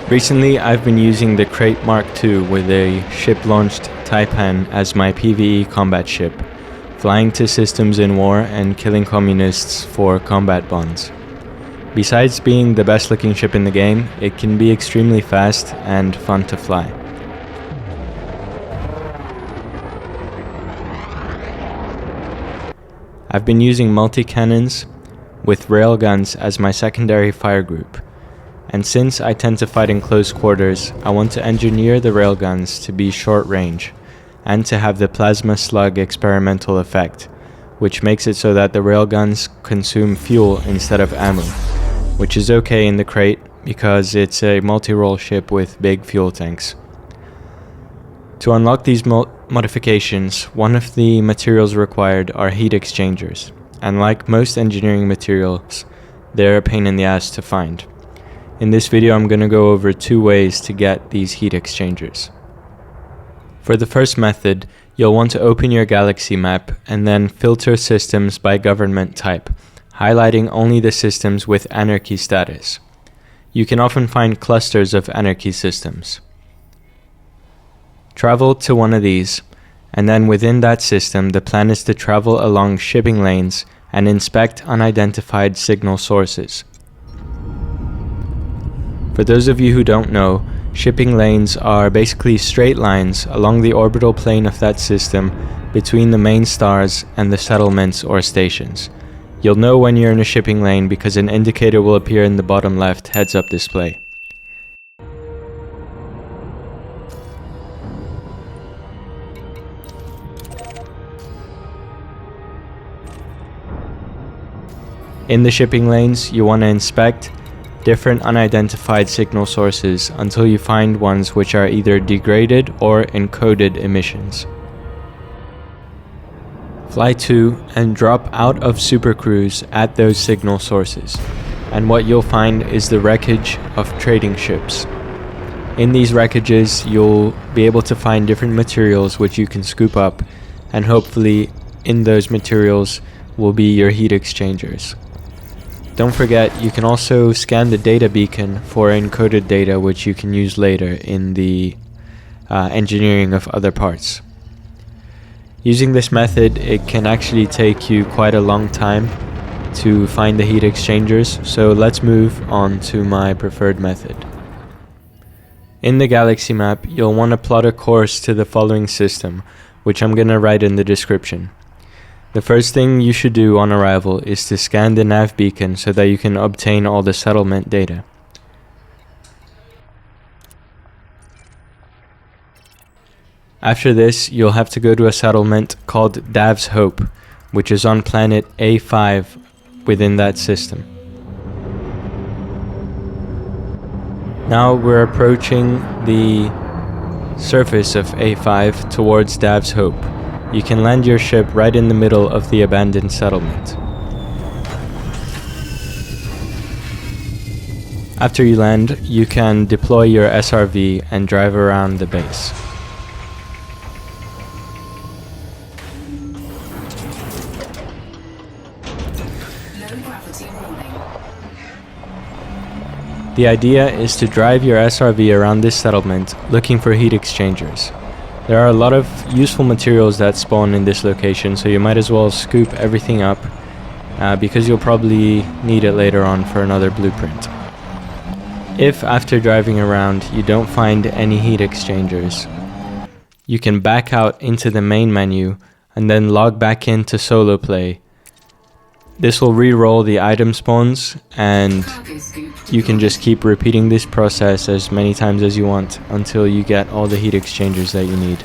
Recently, I've been using the Crate Mark II with a ship-launched Taipan as my PvE combat ship, flying to systems in war and killing communists for combat bonds. Besides being the best looking ship in the game, it can be extremely fast and fun to fly. I've been using multi-cannons with railguns as my secondary fire group, and since I tend to fight in close quarters, I want to engineer the railguns to be short range and to have the plasma slug experimental effect, which makes it so that the railguns consume fuel instead of ammo, which is okay in the Crate because it's a multi-role ship with big fuel tanks. To unlock these modifications, one of the materials required are heat exchangers, and like most engineering materials, they're a pain in the ass to find. In this video, I'm going to go over 2 ways to get these heat exchangers. For the first method, you'll want to open your galaxy map and then filter systems by government type, highlighting only the systems with anarchy status. You can often find clusters of anarchy systems. Travel to one of these, and then within that system, the plan is to travel along shipping lanes and inspect unidentified signal sources. For those of you who don't know, shipping lanes are basically straight lines along the orbital plane of that system between the main stars and the settlements or stations. You'll know when you're in a shipping lane because an indicator will appear in the bottom left heads-up display. In the shipping lanes, you want to inspect different unidentified signal sources until you find ones which are either degraded or encoded emissions. Fly to and drop out of supercruise at those signal sources, and what you'll find is the wreckage of trading ships. In these wreckages, you'll be able to find different materials which you can scoop up, and hopefully in those materials will be your heat exchangers. Don't forget, you can also scan the data beacon for encoded data which you can use later in the engineering of other parts. Using this method, it can actually take you quite a long time to find the heat exchangers, so let's move on to my preferred method. In the galaxy map, you'll want to plot a course to the following system, which I'm going to write in the description. The first thing you should do on arrival is to scan the nav beacon so that you can obtain all the settlement data. After this, you'll have to go to a settlement called Dav's Hope, which is on planet A5 within that system. Now we're approaching the surface of A5 towards Dav's Hope. You can land your ship right in the middle of the abandoned settlement. After you land, you can deploy your SRV and drive around the base. The idea is to drive your SRV around this settlement looking for heat exchangers. There are a lot of useful materials that spawn in this location, so you might as well scoop everything up because you'll probably need it later on for another blueprint. If after driving around you don't find any heat exchangers, you can back out into the main menu and then log back into solo play. This will re-roll the item spawns, and you can just keep repeating this process as many times as you want until you get all the heat exchangers that you need.